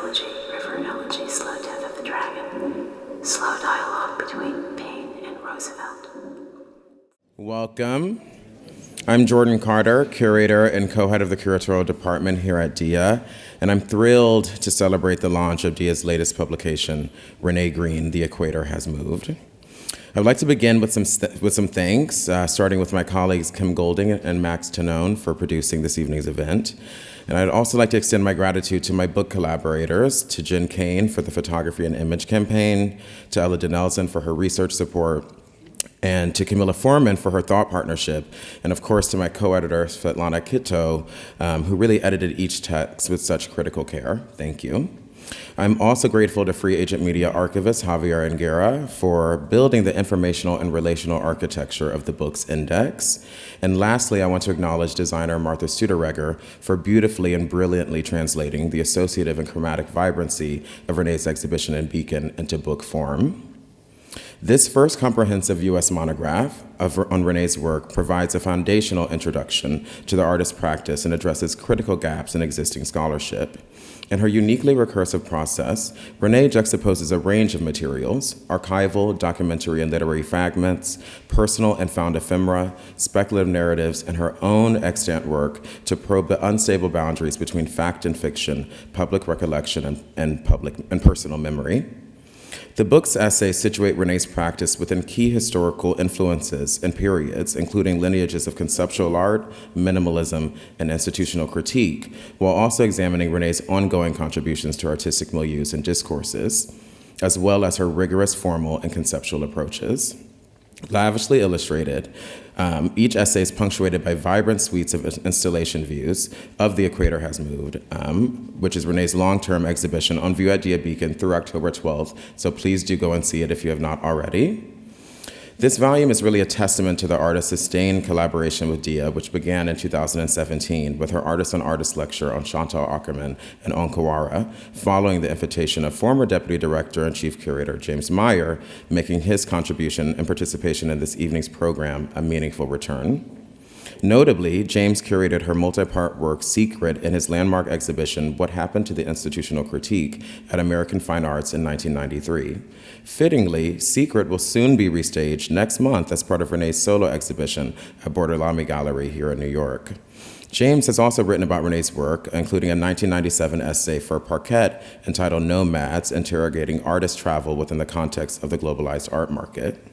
elegy, river analogy, slow death of the dragon, slow dialogue between Paine and Roosevelt. Welcome. I'm Jordan Carter, curator and co-head of the curatorial department here at DIA, and I'm thrilled to celebrate the launch of DIA's latest publication, Renée Green, The Equator Has Moved. I'd like to begin with some thanks, starting with my colleagues Kim Golding and Max Tonone for producing this evening's event. And I'd also like to extend my gratitude to my book collaborators, to Jen Kane for the photography and image campaign, to Ella Denelson for her research support, and to Camilla Foreman for her thought partnership, and of course to my co-editor, Svetlana Kitto, who really edited each text with such critical care. Thank you. I'm also grateful to Free Agent Media archivist Javier Enguera for building the informational and relational architecture of the book's index. And lastly, I want to acknowledge designer Martha Suderregger for beautifully and brilliantly translating the associative and chromatic vibrancy of Renée's exhibition in Beacon into book form. This first comprehensive U.S. monograph on Renée's work provides a foundational introduction to the artist's practice and addresses critical gaps in existing scholarship. In her uniquely recursive process, Renée juxtaposes a range of materials: archival, documentary, and literary fragments, personal and found ephemera, speculative narratives, and her own extant work to probe the unstable boundaries between fact and fiction, public recollection, and personal memory. The book's essays situate Renée's practice within key historical influences and periods, including lineages of conceptual art, minimalism, and institutional critique, while also examining Renée's ongoing contributions to artistic milieus and discourses, as well as her rigorous formal and conceptual approaches. Lavishly illustrated, each essay is punctuated by vibrant suites of installation views of The Equator Has Moved, which is Renée's long-term exhibition on view at DIA Beacon through October 12th, so please do go and see it if you have not already. This volume is really a testament to the artist's sustained collaboration with DIA, which began in 2017 with her Artist on Artist lecture on Chantal Ackerman and Onkawara, following the invitation of former Deputy Director and Chief Curator James Meyer, making his contribution and participation in this evening's program a meaningful return. Notably, James curated her multi-part work Secret in his landmark exhibition, What Happened to the Institutional Critique, at American Fine Arts in 1993. Fittingly, Secret will soon be restaged next month as part of Renée's solo exhibition at Bordelami Gallery here in New York. James has also written about Renée's work, including a 1997 essay for Parquet entitled Nomads, interrogating artist travel within the context of the globalized art market.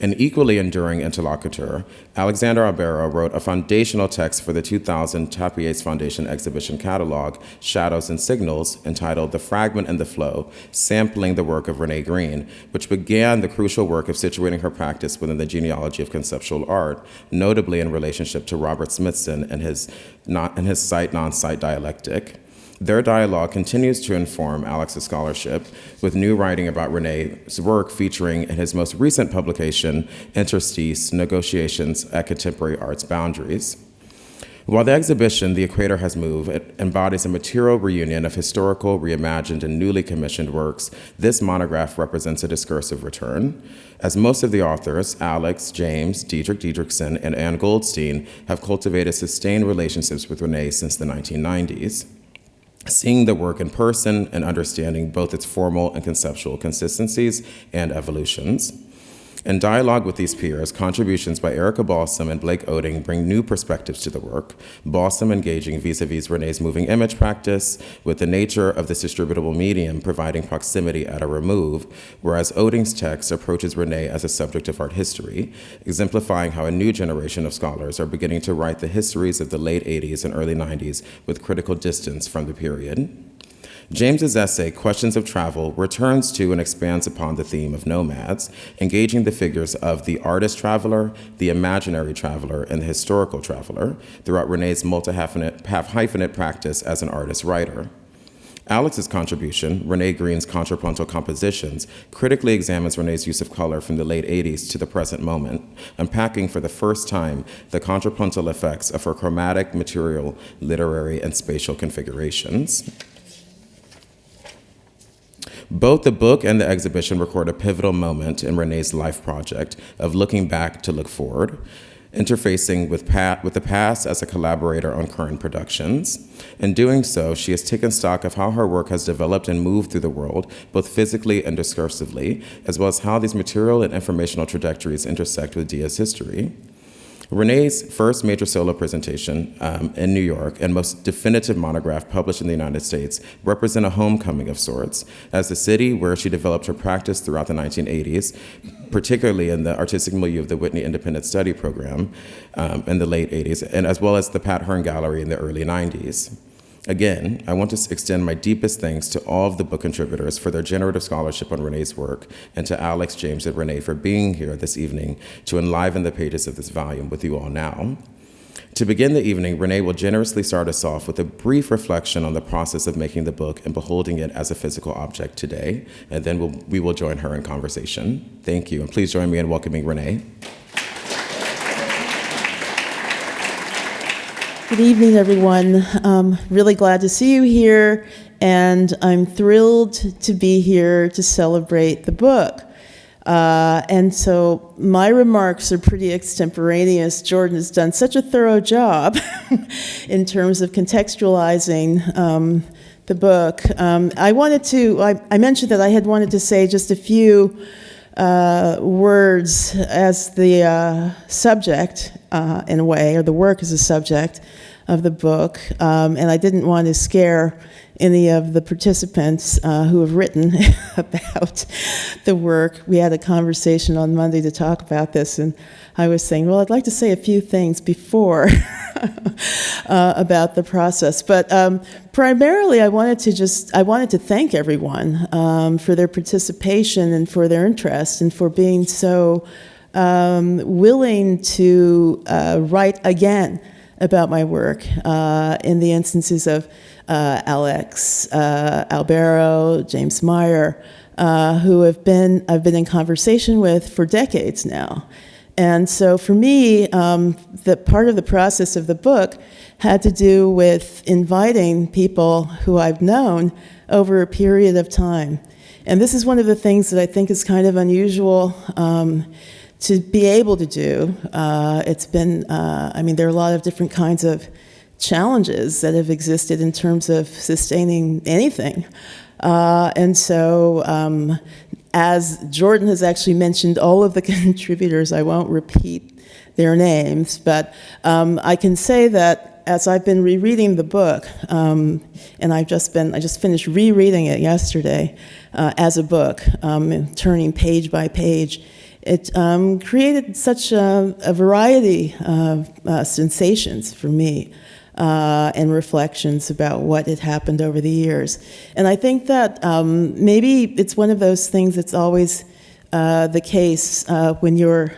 An equally enduring interlocutor, Alexander Alberro wrote a foundational text for the 2000 Tapier's Foundation exhibition catalog, Shadows and Signals, entitled The Fragment and the Flow, sampling the work of Renée Green, which began the crucial work of situating her practice within the genealogy of conceptual art, notably in relationship to Robert Smithson and his site-non-site dialectic. Their dialogue continues to inform Alex's scholarship, with new writing about Renée's work featuring in his most recent publication, Interstice: Negotiations at Contemporary Art's Boundaries. While the exhibition, The Equator Has Moved, embodies a material reunion of historical, reimagined, and newly commissioned works, this monograph represents a discursive return. As most of the authors, Alex, James, Diedrich Diedrichson, and Ann Goldstein, have cultivated sustained relationships with Renée since the 1990s. Seeing the work in person and understanding both its formal and conceptual consistencies and evolutions. In dialogue with these peers, contributions by Erica Balsam and Blake Oding bring new perspectives to the work, Balsam engaging vis-a-vis Renée's moving image practice, with the nature of this distributable medium providing proximity at a remove, whereas Oding's text approaches Renée as a subject of art history, exemplifying how a new generation of scholars are beginning to write the histories of the late 80s and early 90s with critical distance from the period. James's essay, Questions of Travel, returns to and expands upon the theme of nomads, engaging the figures of the artist traveler, the imaginary traveler, and the historical traveler throughout Renée's multi-hyphenate practice as an artist-writer. Alex's contribution, Renée Green's contrapuntal compositions, critically examines Renée's use of color from the late 80s to the present moment, unpacking for the first time the contrapuntal effects of her chromatic, material, literary, and spatial configurations. Both the book and the exhibition record a pivotal moment in Renée's life project of looking back to look forward. interfacing with the past as a collaborator on current productions. In doing so, she has taken stock of how her work has developed and moved through the world, both physically and discursively, as well as how these material and informational trajectories intersect with Dia's history. Renée's first major solo presentation in New York and most definitive monograph published in the United States represent a homecoming of sorts, as the city where she developed her practice throughout the 1980s, particularly in the artistic milieu of the Whitney Independent Study Program in the late 80s, and as well as the Pat Hearn Gallery in the early 90s. Again, I want to extend my deepest thanks to all of the book contributors for their generative scholarship on Renée's work, and to Alex, James, and Renée for being here this evening to enliven the pages of this volume with you all now. To begin the evening, Renée will generously start us off with a brief reflection on the process of making the book and beholding it as a physical object today, and then we will join her in conversation. Thank you, and please join me in welcoming Renée. Good evening, everyone. Really glad to see you here, and I'm thrilled to be here to celebrate the book. And so my remarks are pretty extemporaneous. Jordan has done such a thorough job in terms of contextualizing the book. I mentioned that I had wanted to say just a few words as the subject, in a way, or the work as a subject of the book, and I didn't want to scare any of the participants who have written about the work. We had a conversation on Monday to talk about this, and I was saying, well, I'd like to say a few things before about the process. But primarily, I wanted to thank everyone for their participation and for their interest and for being so willing to write again about my work in the instances of Alex, Alberro, James Meyer, who I've been in conversation with for decades now. And so for me, the part of the process of the book had to do with inviting people who I've known over a period of time. And this is one of the things that I think is kind of unusual to be able to do. It's been, there are a lot of different kinds of challenges that have existed in terms of sustaining anything. And so, as Jordan has actually mentioned all of the contributors, I won't repeat their names, but I can say that as I've been rereading the book, and I just finished rereading it yesterday as a book, turning page by page, it created such a variety of sensations for me and reflections about what had happened over the years. And I think that maybe it's one of those things that's always the case when your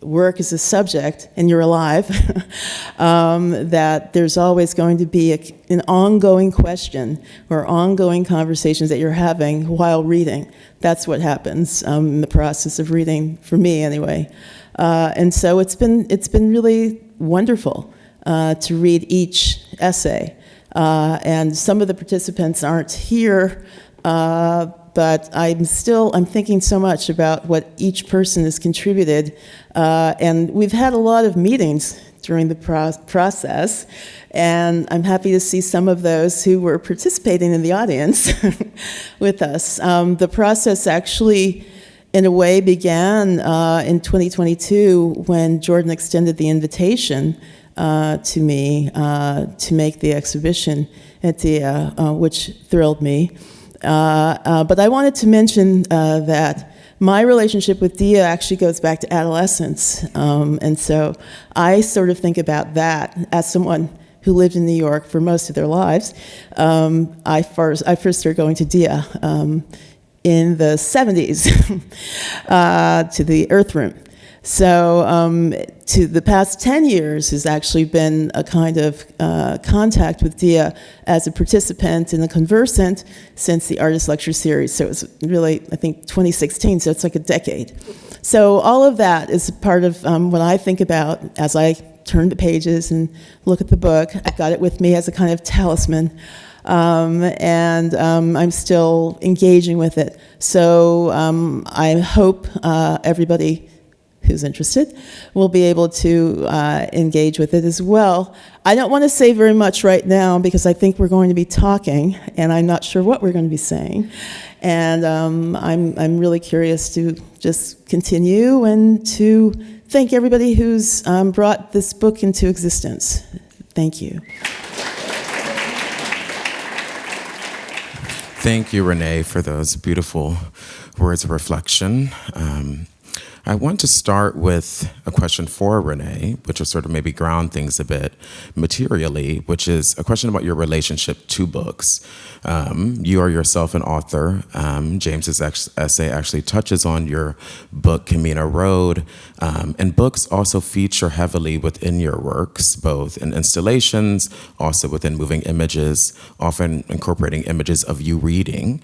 work is a subject and you're alive, that there's always going to be an ongoing question or ongoing conversations that you're having while reading. That's what happens in the process of reading, for me anyway. And so it's been really wonderful to read each essay. And some of the participants aren't here, but I'm thinking so much about what each person has contributed. And we've had a lot of meetings during the process, and I'm happy to see some of those who were participating in the audience with us. The process actually, in a way, began in 2022 when Jordan extended the invitation to me to make the exhibition at Dia, which thrilled me. But I wanted to mention that my relationship with Dia actually goes back to adolescence. And so I sort of think about that as someone who lived in New York for most of their lives. I first started going to Dia in the 70s to the Earth Room. So to the past 10 years has actually been a kind of contact with Dia as a participant and a conversant since the Artist Lecture Series. So it was really, I think, 2016, so it's like a decade. So all of that is part of what I think about as I turn the pages and look at the book. I've got it with me as a kind of talisman. And I'm still engaging with it. So I hope everybody who's interested will be able to engage with it as well. I don't want to say very much right now because I think we're going to be talking, and I'm not sure what we're going to be saying. And I'm really curious to just continue and to thank everybody who's brought this book into existence. Thank you. Thank you, Renee, for those beautiful words of reflection. I want to start with a question for Renee, which will sort of maybe ground things a bit materially, which is a question about your relationship to books. You are yourself an author. James's essay actually touches on your book, Camino Road, and books also feature heavily within your works, both in installations, also within moving images, often incorporating images of you reading.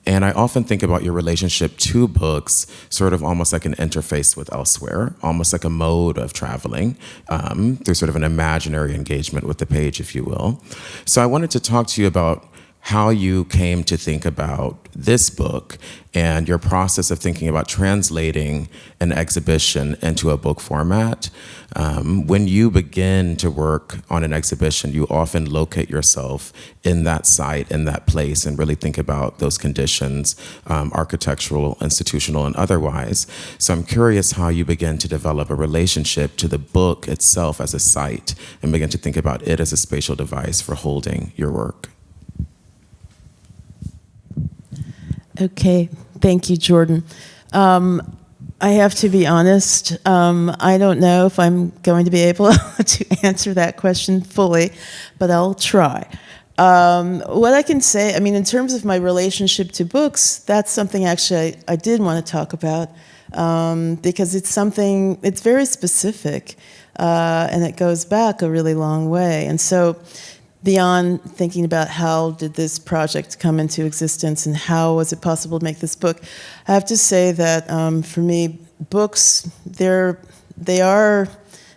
And I often think about your relationship to books sort of almost like an interface with elsewhere, almost like a mode of traveling through sort of an imaginary engagement with the page, if you will. So I wanted to talk to you about how you came to think about this book and your process of thinking about translating an exhibition into a book format. When you begin to work on an exhibition, you often locate yourself in that site, in that place, and really think about those conditions, architectural, institutional, and otherwise. So I'm curious how you begin to develop a relationship to the book itself as a site and begin to think about it as a spatial device for holding your work. Okay, thank you, Jordan. I have to be honest, I don't know if I'm going to be able to answer that question fully, but I'll try. What I can say, I mean, in terms of my relationship to books, that's something actually I did want to talk about because it's very specific and it goes back a really long way. And so beyond thinking about how did this project come into existence and how was it possible to make this book, I have to say that for me, books, they are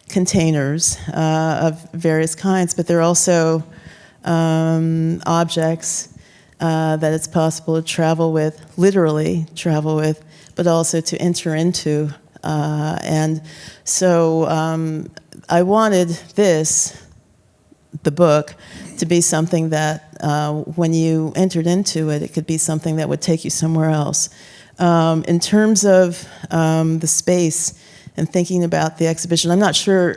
containers of various kinds, but they're also objects that it's possible to travel with, literally travel with, but also to enter into. And so I wanted the book, to be something that when you entered into it, it could be something that would take you somewhere else. In terms of the space and thinking about the exhibition, I'm not sure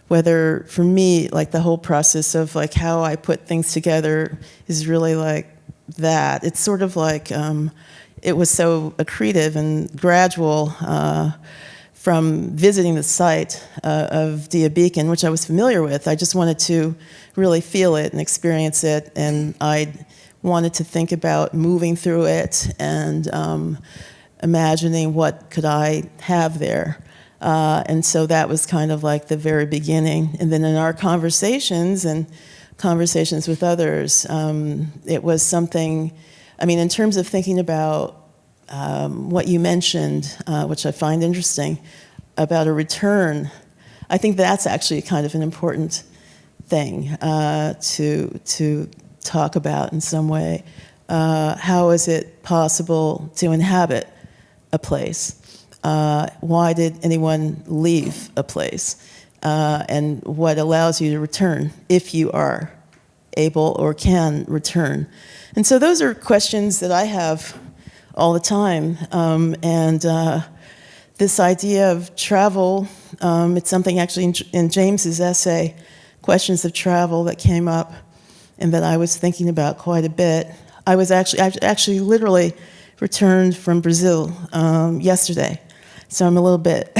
whether, for me, like the whole process of like how I put things together is really like that. It's sort of like it was so accretive and gradual from visiting the site of Dia Beacon, which I was familiar with. I just wanted to really feel it and experience it, and I wanted to think about moving through it and imagining what could I have there. And so that was kind of like the very beginning. And then in our conversations and conversations with others, it was something, I mean, in terms of thinking about what you mentioned, which I find interesting, about a return, I think that's actually kind of an important thing to talk about in some way. How is it possible to inhabit a place? Why did anyone leave a place? And what allows you to return, if you are able or can return? And so those are questions that I have all the time. And this idea of travel, it's something actually in James's essay, Questions of Travel, that came up and that I was thinking about quite a bit. I actually literally returned from Brazil yesterday, so I'm a little bit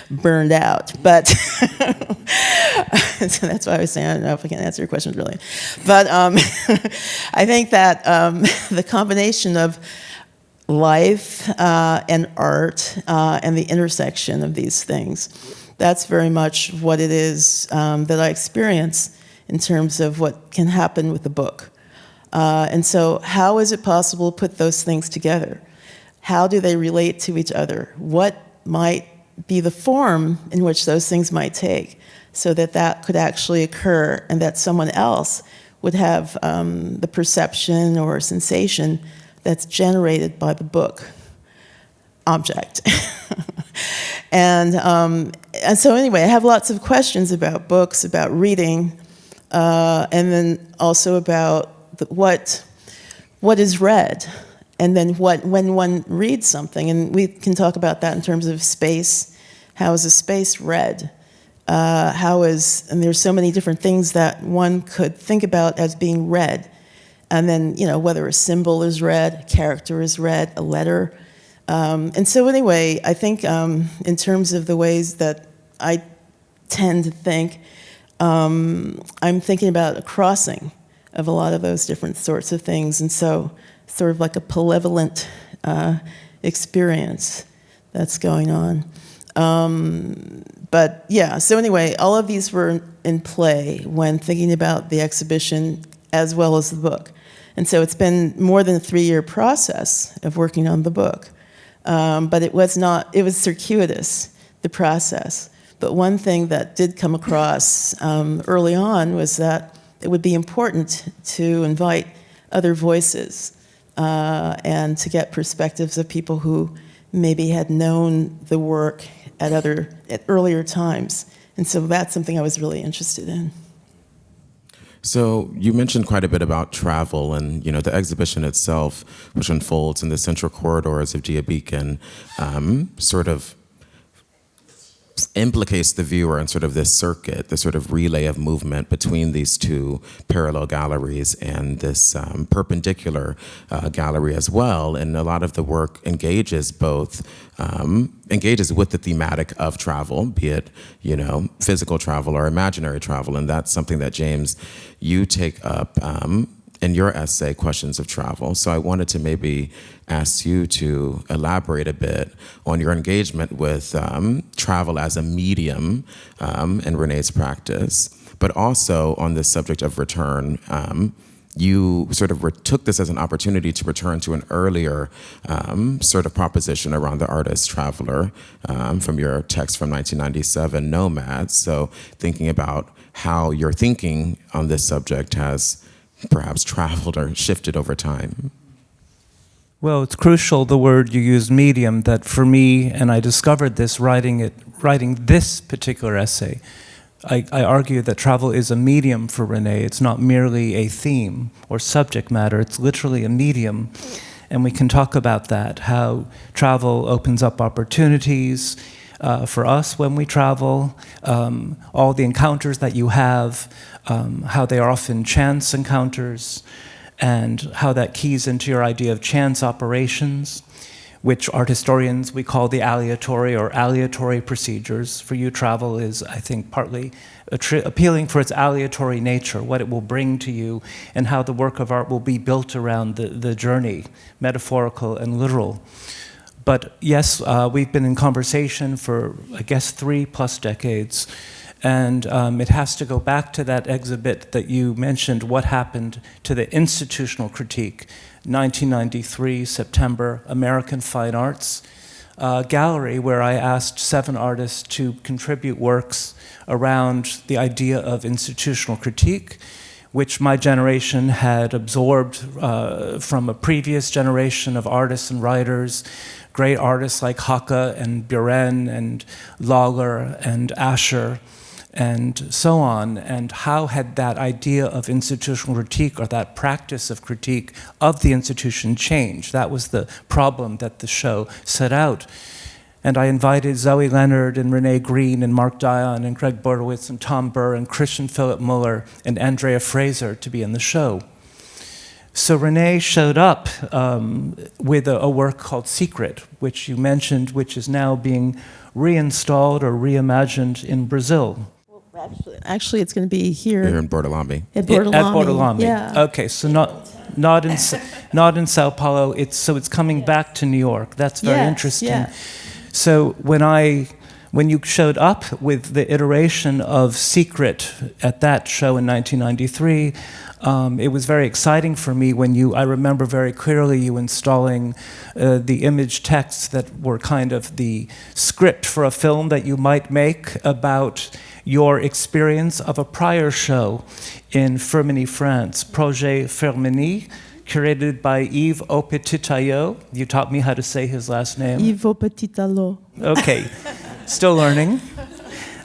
burned out. But so that's why I was saying I don't know if I can answer your questions really. But I think that the combination of life and art and the intersection of these things, that's very much what it is that I experience in terms of what can happen with the book. And so how is it possible to put those things together? How do they relate to each other? What might be the form in which those things might take so that that could actually occur and that someone else would have the perception or sensation that's generated by the book? object. And so anyway, I have lots of questions about books, about reading, and then also about what is read, and then when one reads something, and we can talk about that in terms of space. How is a space read? And there's so many different things that one could think about as being read, and then whether a symbol is read, a character is read, a letter. And so anyway, I think in terms of the ways that I tend to think, I'm thinking about a crossing of a lot of those different sorts of things, and so sort of like a malevolent experience that's going on. But yeah, so anyway, all of these were in play when thinking about the exhibition as well as the book. And so it's been more than a 3-year process of working on the book. But it was circuitous, the process. But one thing that did come across early on was that it would be important to invite other voices and to get perspectives of people who maybe had known the work at earlier times. And so that's something I was really interested in. So you mentioned quite a bit about travel and, the exhibition itself, which unfolds in the central corridors of Dia Beacon, sort of implicates the viewer in sort of this circuit, this sort of relay of movement between these two parallel galleries and this perpendicular gallery as well. And a lot of the work engages with the thematic of travel, be it, physical travel or imaginary travel. And that's something that, James, you take up in your essay, Questions of Travel. So I wanted to maybe ask you to elaborate a bit on your engagement with travel as a medium in Renée's practice, but also on this subject of return. You sort of took this as an opportunity to return to an earlier sort of proposition around the artist traveler from your text from 1997, Nomads. So thinking about how your thinking on this subject has perhaps traveled or shifted over time. Well, it's crucial, the word you used, medium, that for me, and I discovered this writing this particular essay, I argue that travel is a medium for Renée. It's not merely a theme or subject matter, it's literally a medium. And we can talk about that, how travel opens up opportunities for us when we travel, all the encounters that you have, how they are often chance encounters, and how that keys into your idea of chance operations, which art historians we call the aleatory procedures. For you, travel is, I think, partly appealing for its aleatory nature, what it will bring to you, and how the work of art will be built around the journey, metaphorical and literal. But yes, we've been in conversation for, I guess, 3+ decades. And it has to go back to that exhibit that you mentioned, what happened to the institutional critique, 1993, September, American Fine Arts Gallery, where I asked 7 artists to contribute works around the idea of institutional critique, which my generation had absorbed from a previous generation of artists and writers, great artists like Haka and Buren and Lawler and Asher, and so on, and how had that idea of institutional critique or that practice of critique of the institution changed? That was the problem that the show set out. And I invited Zoe Leonard and Renée Green and Mark Dion and Greg Bortowitz and Tom Burr and Christian Philip Muller and Andrea Fraser to be in the show. So Renée showed up with a work called Secret, which you mentioned, which is now being reinstalled or reimagined in Brazil. Actually, it's going to be here in Bortolami. At Bortolami. At Bortolami. Yeah. Okay, so not in Sao Paulo. It's coming back to New York. That's very interesting. Yeah. So when you showed up with the iteration of Secret at that show in 1993, it was very exciting for me when I remember very clearly you installing the image texts that were kind of the script for a film that you might make about your experience of a prior show in Firminy, France, Projet Firminy, curated by Yves Opetitayo. You taught me how to say his last name. Yves Opetitalo. Okay, still learning.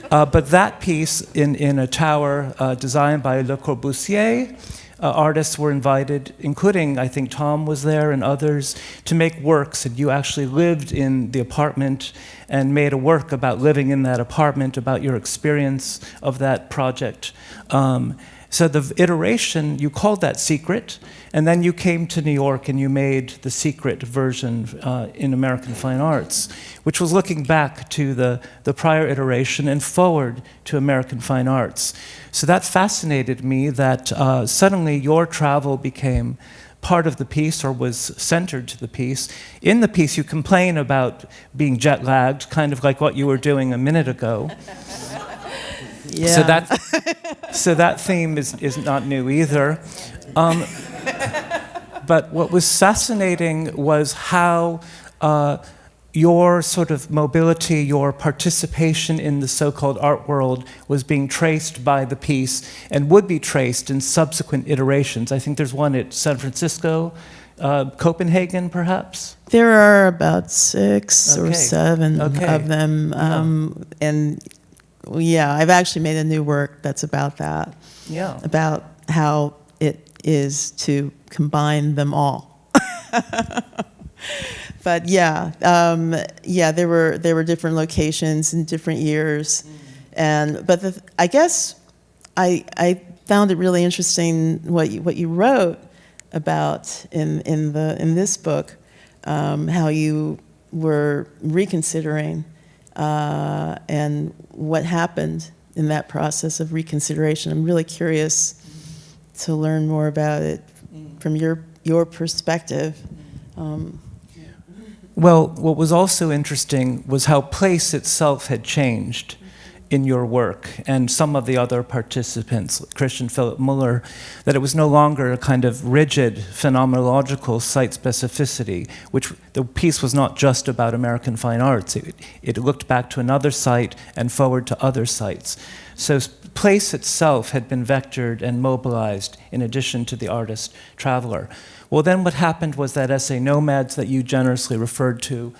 But that piece in a tower designed by Le Corbusier, artists were invited, including, I think Tom was there and others, to make works. And you actually lived in the apartment and made a work about living in that apartment, about your experience of that project. So the iteration, you called that Secret, and then you came to New York and you made the Secret version in American Fine Arts, which was looking back to the prior iteration and forward to American Fine Arts. So that fascinated me that suddenly your travel became part of the piece or was centered to the piece. In the piece, you complain about being jet-lagged, kind of like what you were doing a minute ago. Yeah. So that theme is not new either. But what was fascinating was how your sort of mobility, your participation in the so-called art world was being traced by the piece and would be traced in subsequent iterations. I think there's one at San Francisco, Copenhagen, perhaps? There are about 6 or 7 Okay. of them. And yeah, I've actually made a new work that's about that. Yeah. About how it is to combine them all. But yeah, there were different locations in different years, but I guess I found it really interesting what you wrote about in this book, how you were reconsidering and what happened in that process of reconsideration. I'm really curious to learn more about it from your perspective. Well, what was also interesting was how place itself had changed in your work and some of the other participants, Christian Philip Muller, that it was no longer a kind of rigid phenomenological site specificity, which the piece was not just about American fine arts. It looked back to another site and forward to other sites. So place itself had been vectored and mobilized in addition to the artist traveler. Well, then what happened was that essay, Nomads, that you generously referred to,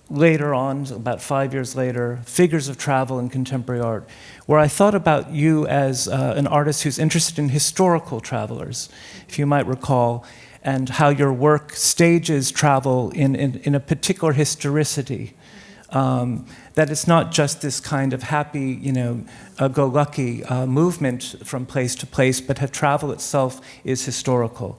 later on, about 5 years later, Figures of Travel in Contemporary Art, where I thought about you as an artist who's interested in historical travelers, if you might recall, and how your work stages travel in a particular historicity. That it's not just this kind of happy, go-lucky movement from place to place, but how travel itself is historical.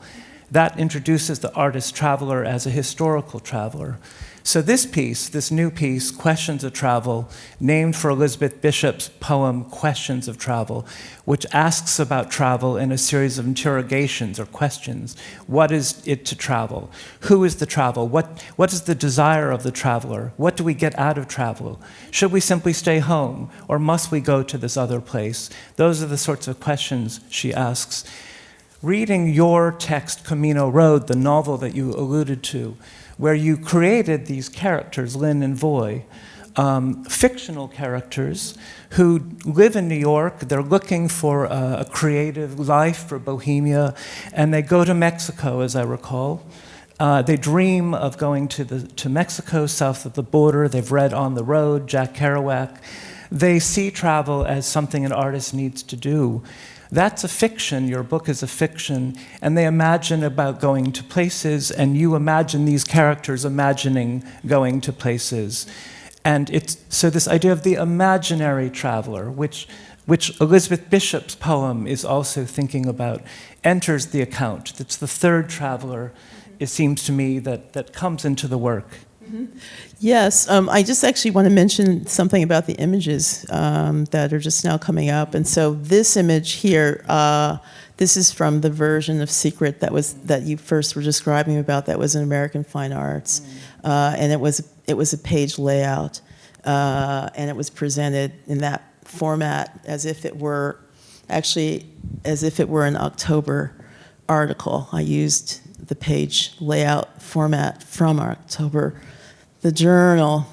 That introduces the artist-traveler as a historical traveler. So this piece, this new piece, Questions of Travel, named for Elizabeth Bishop's poem, Questions of Travel, which asks about travel in a series of interrogations or questions. What is it to travel? Who is the travel? What is the desire of the traveler? What do we get out of travel? Should we simply stay home, or must we go to this other place? Those are the sorts of questions she asks. Reading your text, Camino Road, the novel that you alluded to, where you created these characters, Lynn and Voy, fictional characters who live in New York. They're looking for a creative life for Bohemia, and they go to Mexico, as I recall. They dream of going to Mexico, south of the border. They've read On the Road, Jack Kerouac. They see travel as something an artist needs to do. That's a fiction, your book is a fiction, and they imagine about going to places, and you imagine these characters imagining going to places. And so this idea of the imaginary traveler, which Elizabeth Bishop's poem is also thinking about, enters the account. It's the third traveler, it seems to me, that comes into the work. Yes, I just actually want to mention something about the images that are just now coming up. And so this image here, this is from the version of Secret that you first were describing about. That was in American Fine Arts, and it was a page layout, and it was presented in that format as if it were an October article. I used the page layout format from October, the journal,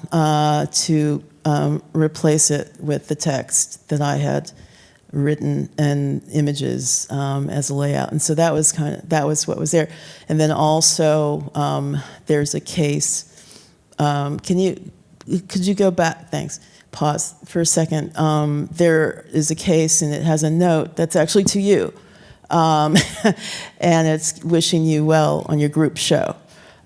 to replace it with the text that I had written and images as a layout. And so that was what was there. And then also there's a case. Could you go back? Thanks. Pause for a second. There is a case, and it has a note that's actually to you, and it's wishing you well on your group show.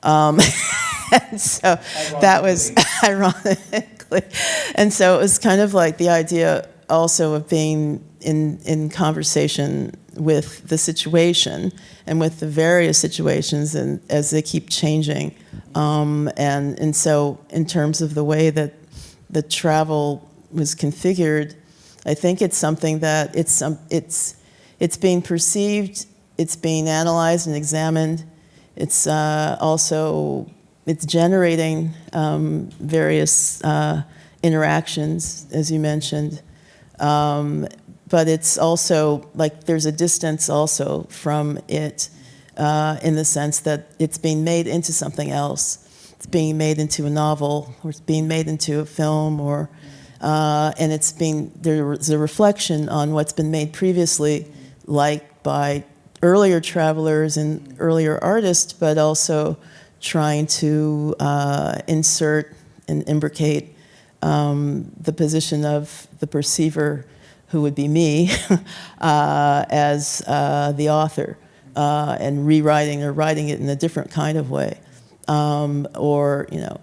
And so that was ironically, and so it was kind of like the idea also of being in conversation with the situation and with the various situations, and as they keep changing, and so in terms of the way that the travel was configured, I think it's something that it's being perceived, it's being analyzed and examined. It's also it's generating various interactions, as you mentioned. But it's also, like, there's a distance also from it in the sense that it's being made into something else. It's being made into a novel, or it's being made into a film, or and there's a reflection on what's been made previously, like by earlier travelers and earlier artists, but also trying to insert and imbricate the position of the perceiver, who would be me, as the author, and rewriting or writing it in a different kind of way, or in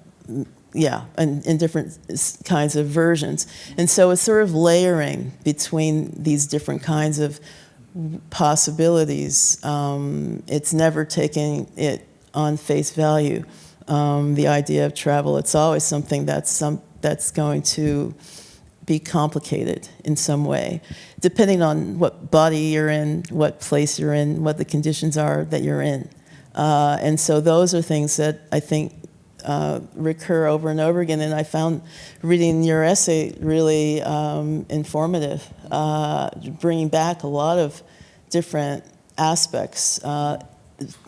different kinds of versions. And so it's sort of layering between these different kinds of possibilities. It's never taking it on face value. The idea of travel, it's always something that's going to be complicated in some way, depending on what body you're in, what place you're in, what the conditions are that you're in. And so those are things that I think recur over and over again. And I found reading your essay really informative, bringing back a lot of different aspects.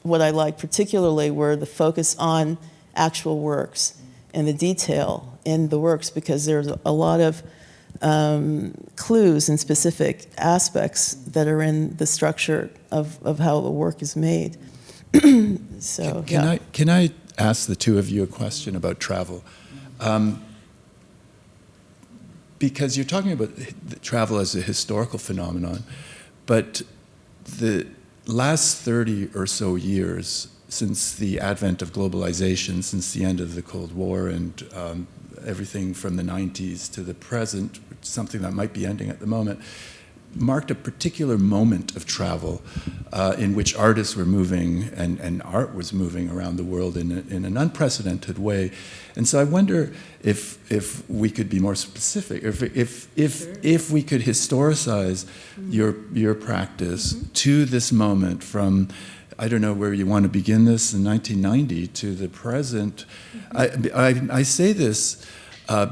What I liked particularly were the focus on actual works and the detail in the works, because there's a lot of clues and specific aspects that are in the structure of how the work is made. So can I ask the two of you a question about travel? Because you're talking about travel as a historical phenomenon, but the last 30 or so years, since the advent of globalization, since the end of the Cold War, and everything from the 90s to the present, something that might be ending at the moment, marked a particular moment of travel in which artists were moving and art was moving around the world in an unprecedented way. And so I wonder if we could be more specific, if we could historicize your practice to this moment from, I don't know where you want to begin this, in 1990 to the present. I say this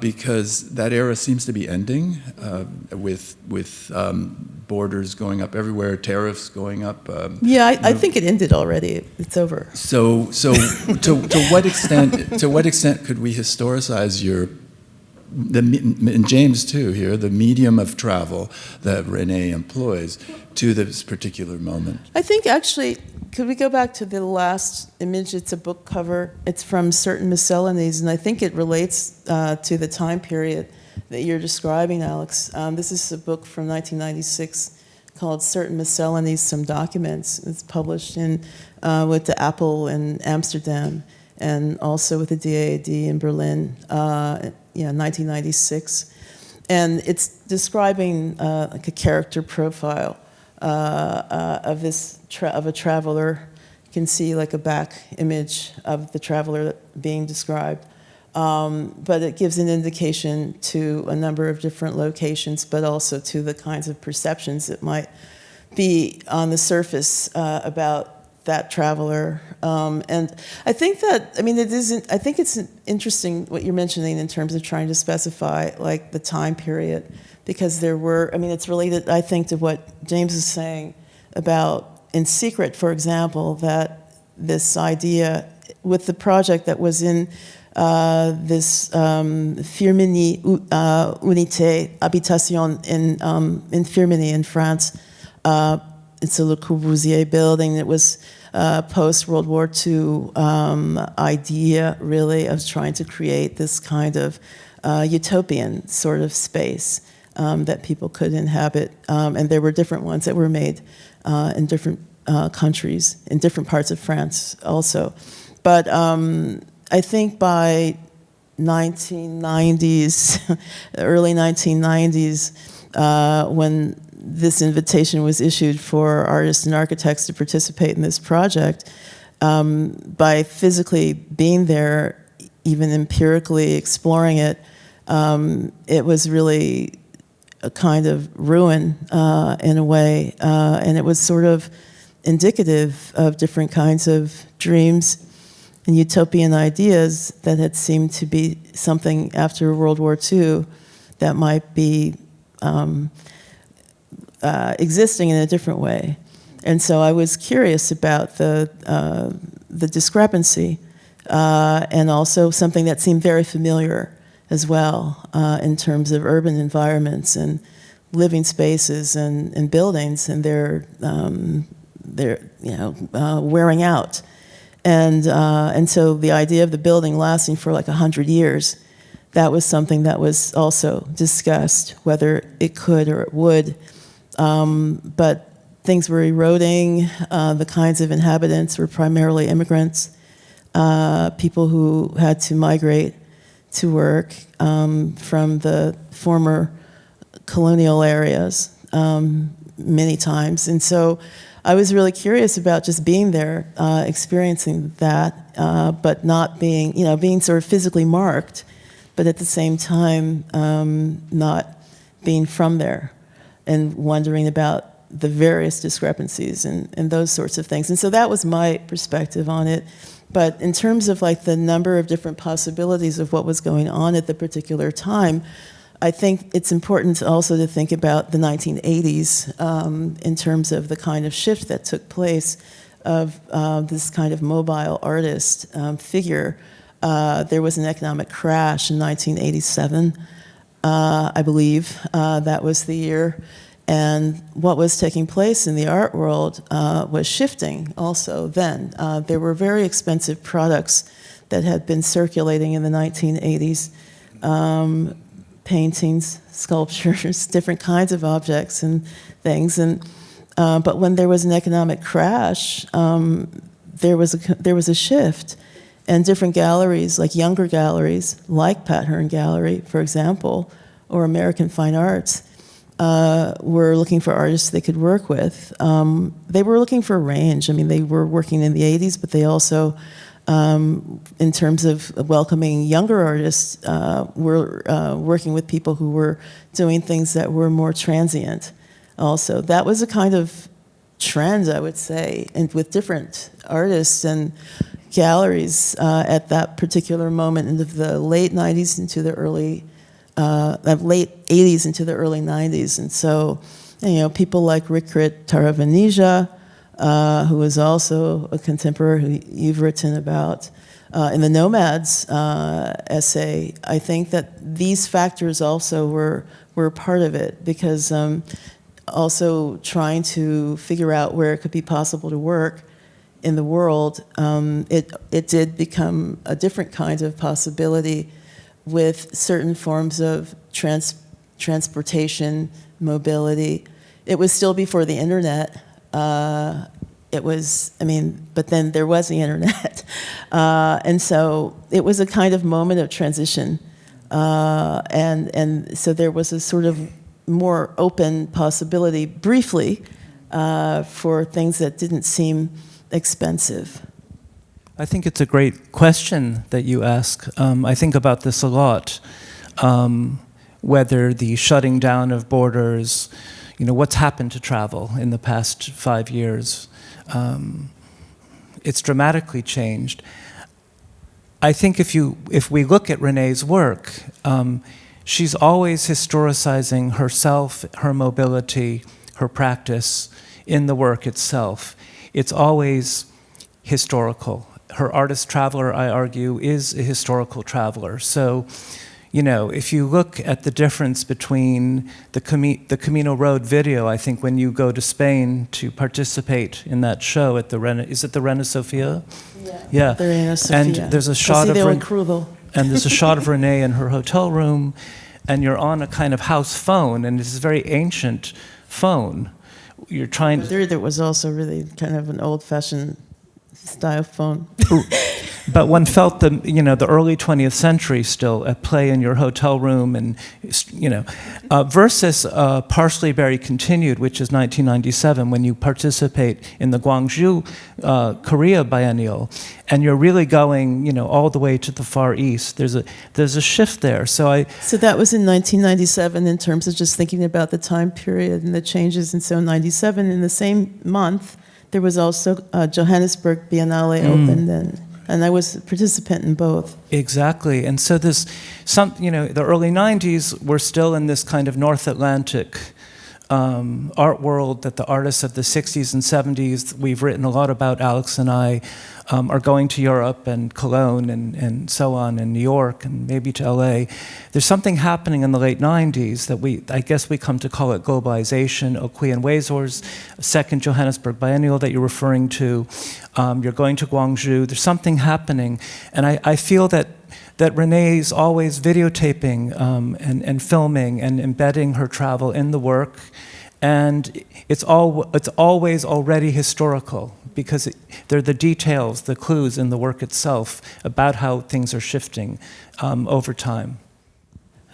because that era seems to be ending, with borders going up everywhere, tariffs going up. I think it ended already. It's over. So to what extent could we historicize and James too here, the medium of travel that Renée employs to this particular moment? I think actually, could we go back to the last image? It's a book cover. It's from Certain Miscellanies, and I think it relates to the time period that you're describing, Alex. This is a book from 1996 called Certain Miscellanies, Some Documents. It's published with the Apple in Amsterdam and also with the DAAD in Berlin, 1996. And it's describing like a character profile of a traveler. You can see like a back image of the traveler being described. But it gives an indication to a number of different locations, but also to the kinds of perceptions that might be on the surface about that traveler. And I think that, I think it's interesting what you're mentioning in terms of trying to specify like the time period, because it's related, I think, to what James is saying about in Secret, for example, that this idea with the project that was in this Firminy Unité Habitation in Firminy in France. It's a Le Corbusier building. It was post-World War II idea, really, of trying to create this kind of utopian sort of space that people could inhabit. And there were different ones that were made in different countries, in different parts of France also. But I think by 1990s, early 1990s, when this invitation was issued for artists and architects to participate in this project, by physically being there, even empirically exploring it, it was really a kind of ruin in a way, and it was sort of indicative of different kinds of dreams and utopian ideas that had seemed to be something after World War II that might be existing in a different way. And so I was curious about the discrepancy, and also something that seemed very familiar as well, in terms of urban environments and living spaces and buildings, and they're wearing out. And so the idea of the building lasting for like 100 years, that was something that was also discussed, whether it could or it would. But things were eroding. The kinds of inhabitants were primarily immigrants, people who had to migrate to work from the former colonial areas many times. And so I was really curious about just being there, experiencing that, but not being, being sort of physically marked, but at the same time not being from there, and wondering about the various discrepancies and those sorts of things. And so that was my perspective on it. But in terms of like the number of different possibilities of what was going on at the particular time, I think it's important also to think about the 1980s in terms of the kind of shift that took place of this kind of mobile artist figure. There was an economic crash in 1987, I believe. That was the year. And what was taking place in the art world was shifting also then. There were very expensive products that had been circulating in the 1980s. Paintings, sculptures, different kinds of objects and things. But when there was an economic crash, there was a shift. And different galleries, like younger galleries, like Pat Hearn Gallery, for example, or American Fine Arts, were looking for artists they could work with. They were looking for a range. I mean, they were working in the 80s, but they also, in terms of welcoming younger artists, were working with people who were doing things that were more transient also. That was a kind of trend, I would say, and with different artists and galleries at that particular moment into the late 90s into the early late 80s into the early 90s. And so, people like Rikrit Taravanija, who was also a contemporary who you've written about in the Nomads essay, I think that these factors also were part of it, because also trying to figure out where it could be possible to work in the world, it did become a different kind of possibility with certain forms of transportation, mobility. It was still before the internet. But then there was the internet. And so it was a kind of moment of transition. And so there was a sort of more open possibility, briefly, for things that didn't seem expensive. I think it's a great question that you ask. I think about this a lot, whether the shutting down of borders, what's happened to travel in the past 5 years. It's dramatically changed. I think if we look at Renée's work, she's always historicizing herself, her mobility, her practice in the work itself. It's always historical. her artist traveler, I argue, is a historical traveler. So, you know, if you look at the difference between the Camino Road video, I think when you go to Spain to participate in that show at the is it the Reina Sofia? Yeah. The Reina Sofia. And there's a shot of and there's a shot of Renée in her hotel room, and you're on a kind of house phone, and it's a very ancient phone. You're trying to... There was also really kind of an old-fashioned style phone. But one felt the, you know, the early 20th century still at play in your hotel room, and, you know, versus Partially Buried Continued, which is 1997, when you participate in the Gwangju Korea Biennial, and you're really going, you know, all the way to the Far East. There's a shift there. So that was in 1997 in terms of just thinking about the time period and the changes. And so in 97, in the same month, there was also Johannesburg Biennale opened, and I was a participant in both. Exactly. And so you know, the early 90s, we're still in this kind of North Atlantic art world that the artists of the 60s and 70s, we've written a lot about, Alex and I, are going to Europe and Cologne and so on, and New York and maybe to LA. There's something happening in the late 90s that I guess we come to call it globalization. Okui and Wazor's second Johannesburg Biennial that you're referring to. You're going to Gwangju. There's something happening. And I feel that Renée's always videotaping and filming and embedding her travel in the work. And it's always already historical, because they're the details, the clues in the work itself about how things are shifting over time.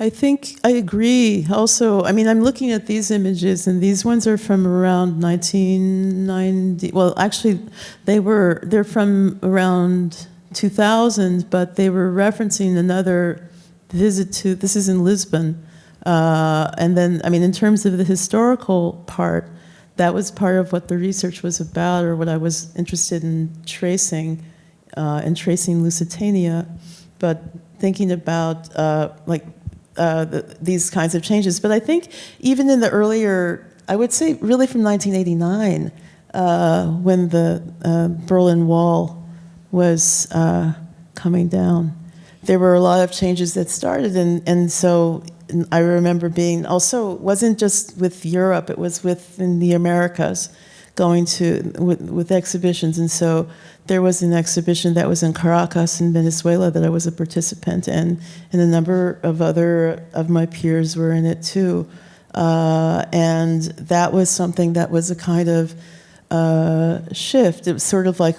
I think I agree. Also, I mean, I'm looking at these images, and these ones are from around 1990. Well, actually, they're from around 2000, but they were referencing another visit to, this is in Lisbon. And then, I mean, in terms of the historical part, that was part of what the research was about, or what I was interested in tracing Lusitania, but thinking about these kinds of changes. But I think even in the earlier, I would say really from 1989, when the Berlin Wall was coming down, there were a lot of changes that started, and so I remember being also, it wasn't just with Europe, it was within the Americas, going to with exhibitions. And so there was an exhibition that was in Caracas in Venezuela that I was a participant in, and a number of other of my peers were in it too. And that was something that was a kind of shift. It was sort of like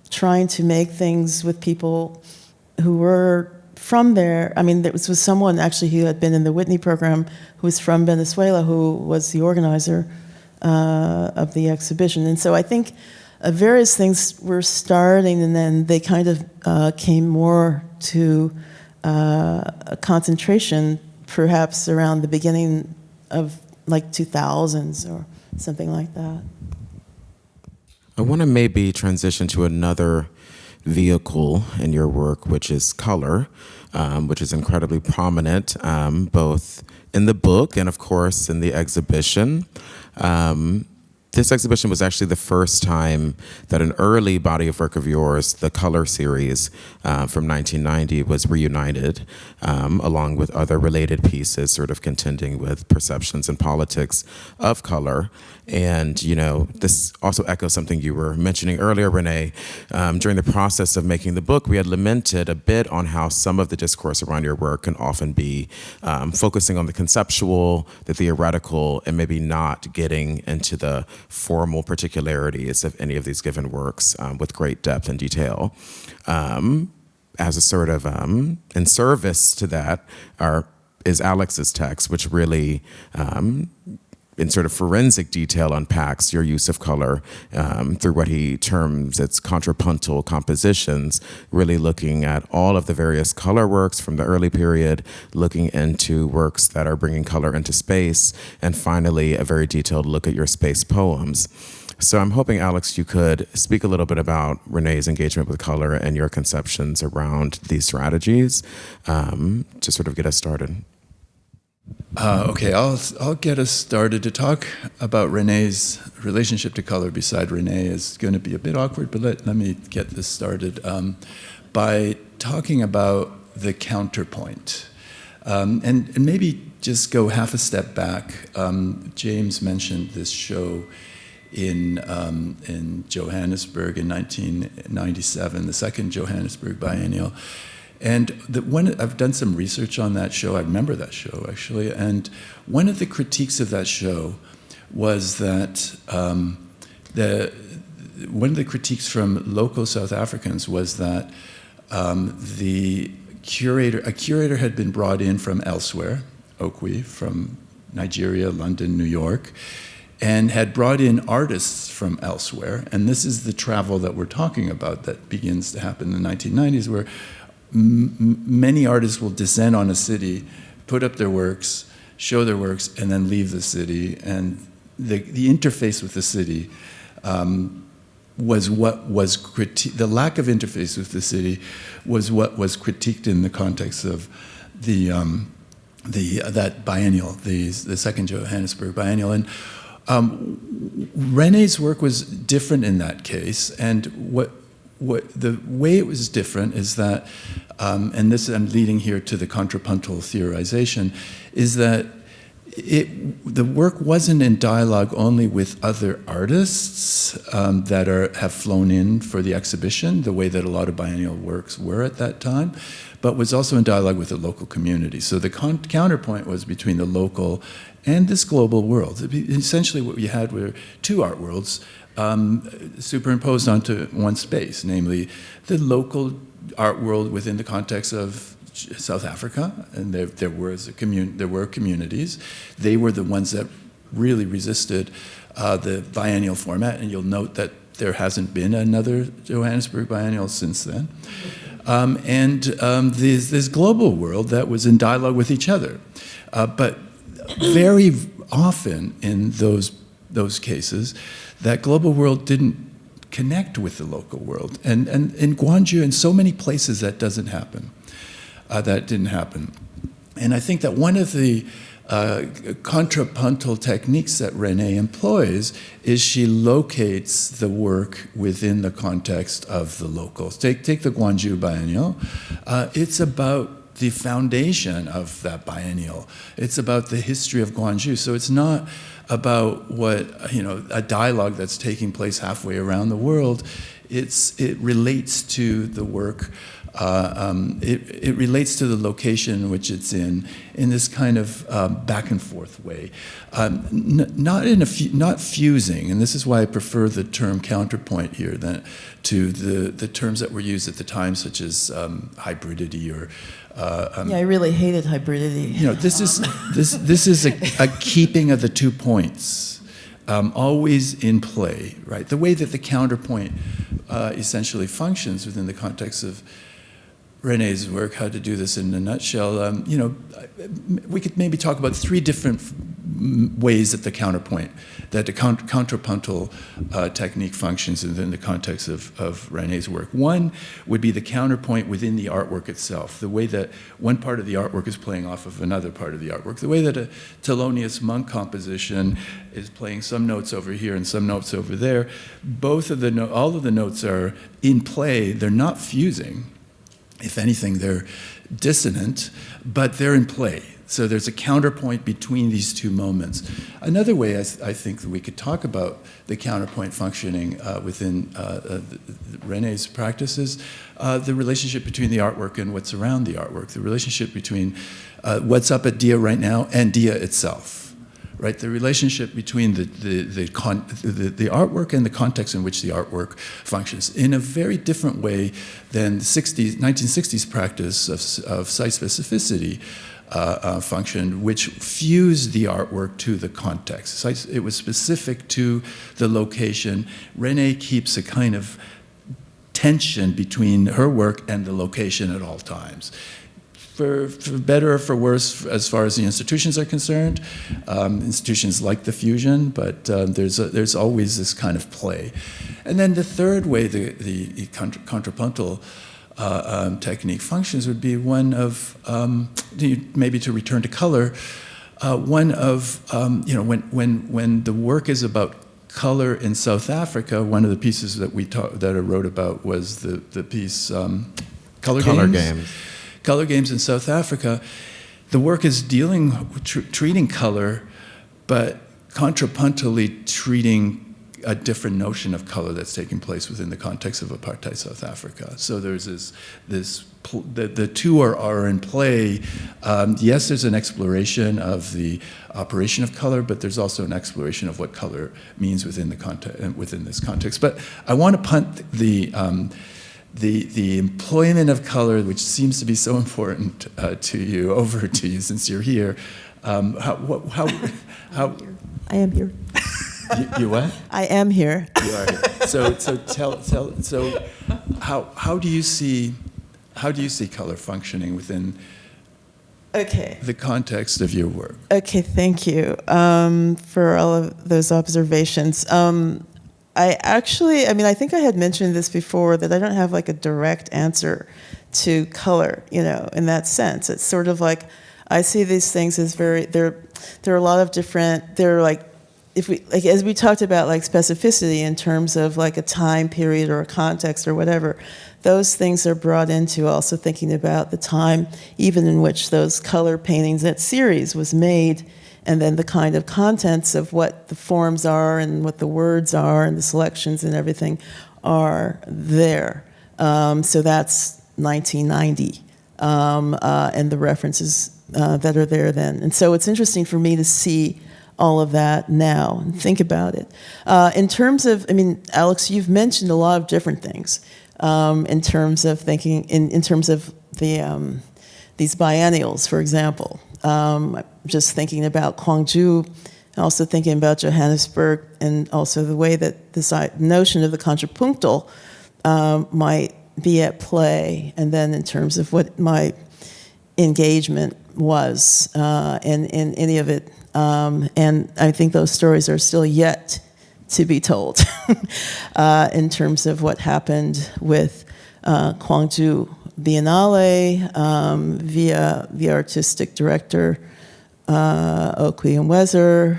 trying to make things with people who were from there. I mean, there was someone actually who had been in the Whitney program who was from Venezuela, who was the organizer of the exhibition. And so I think various things were starting, and then they kind of came more to a concentration, perhaps around the beginning of like 2000s or something like that. I want to maybe transition to another vehicle in your work, which is color, which is incredibly prominent, both in the book and, of course, in the exhibition. This exhibition was actually the first time that an early body of work of yours, the Color series from 1990, was reunited, along with other related pieces, sort of contending with perceptions and politics of color. And, you know, this also echoes something you were mentioning earlier, Renée. During the process of making the book, we had lamented a bit on how some of the discourse around your work can often be focusing on the conceptual, the theoretical, and maybe not getting into the formal particularities of any of these given works with great depth and detail. As a sort of, in service to that, is Alex's text, which really, in sort of forensic detail, unpacks your use of color through what he terms its contrapuntal compositions, really looking at all of the various color works from the early period, looking into works that are bringing color into space, and finally a very detailed look at your space poems. So I'm hoping, Alex, you could speak a little bit about Renée's engagement with color and your conceptions around these strategies to sort of get us started. Okay, I'll get us started. To talk about Renée's relationship to color beside Renée is going to be a bit awkward, but let me get this started by talking about the counterpoint. And maybe just go half a step back. James mentioned this show in Johannesburg in 1997, the second Johannesburg Biennial. And I've done some research on that show. I remember that show, actually. And one of the critiques of that show was that one of the critiques from local South Africans was that a curator had been brought in from elsewhere, Okwi, from Nigeria, London, New York, and had brought in artists from elsewhere. And this is the travel that we're talking about that begins to happen in the 1990s, where many artists will descend on a city, put up their works, show their works, and then leave the city. And the interface with the city was what was critiqued. The lack of interface with the city was what was critiqued in the context of that biennial, the second Johannesburg Biennial. And Renée's work was different in that case, and the way it was different is that, and this I'm leading here to the contrapuntal theorization, is that the work wasn't in dialogue only with other artists that have flown in for the exhibition, the way that a lot of biennial works were at that time, but was also in dialogue with the local community. So the counterpoint was between the local and this global world. Essentially what we had were two art worlds superimposed onto one space, namely the local art world within the context of South Africa, and there were communities. They were the ones that really resisted the biennial format, and you'll note that there hasn't been another Johannesburg Biennial since then. And this global world that was in dialogue with each other. But very often in those cases, that global world didn't connect with the local world. And in Gwangju, in so many places, that doesn't happen. That didn't happen. And I think that one of the contrapuntal techniques that Renée employs is she locates the work within the context of the locals. Take the Gwangju Biennial. It's about the foundation of that biennial. It's about the history of Gwangju. So it's not about a dialogue that's taking place halfway around the world. It relates to the work. It relates to the location in which it's in this kind of back and forth way, not fusing. And this is why I prefer the term counterpoint here to the terms that were used at the time, such as hybridity or. Yeah, I really hated hybridity. This is a keeping of the 2 points. Always in play, right? The way that the counterpoint essentially functions within the context of Renée's work, how to do this in a nutshell, we could maybe talk about 3 different ways that the contrapuntal technique functions within the context of Renée's work. One would be the counterpoint within the artwork itself, the way that one part of the artwork is playing off of another part of the artwork, the way that a Thelonious Monk composition is playing some notes over here and some notes over there. All of the notes are in play. They're not fusing. If anything, they're dissonant, but they're in play. So there's a counterpoint between these 2 moments. Another way I think that we could talk about the counterpoint functioning within Renée's practices, the relationship between the artwork and what's around the artwork, the relationship between what's up at DIA right now and DIA itself. Right, the relationship between the artwork and the context in which the artwork functions in a very different way than the 1960s practice of site specificity functioned, which fused the artwork to the context. It was specific to the location. Renée keeps a kind of tension between her work and the location at all times. For better or for worse, as far as the institutions are concerned, institutions like the fusion, but there's always this kind of play. And then the third way the contrapuntal technique functions would be one of, maybe to return to color, one of, when the work is about color in South Africa, one of the pieces that I wrote about was the piece Color Games. Color Games in South Africa. The work is treating color, but contrapuntally treating a different notion of color that's taking place within the context of apartheid South Africa. So there's the two are in play. Yes, there's an exploration of the operation of color, but there's also an exploration of what color means within this context. But I want to punt the employment of color, which seems to be so important to you, over to you since you're here. How I am here. You what? I am here. You are here. So how do you see color functioning within the context of your work? Okay, thank you for all of those observations. I think I had mentioned this before, that I don't have like a direct answer to color, in that sense. It's sort of like, I see these things as there are a lot of different, as we talked about like specificity in terms of like a time period or a context or whatever, those things are brought into also thinking about the time even in which those color paintings, that series was made, and then the kind of contents of what the forms are and what the words are and the selections and everything are there. So that's 1990, and the references that are there then. And so it's interesting for me to see all of that now and think about it. In terms of, Alex, you've mentioned a lot of different things in terms of thinking, in terms of these biennials, for example. Just thinking about Gwangju, also thinking about Johannesburg, and also the way that this notion of the contrapunctal might be at play, and then in terms of what my engagement was in any of it. And I think those stories are still yet to be told in terms of what happened with Gwangju Biennale via the artistic director Okwi and Wezer.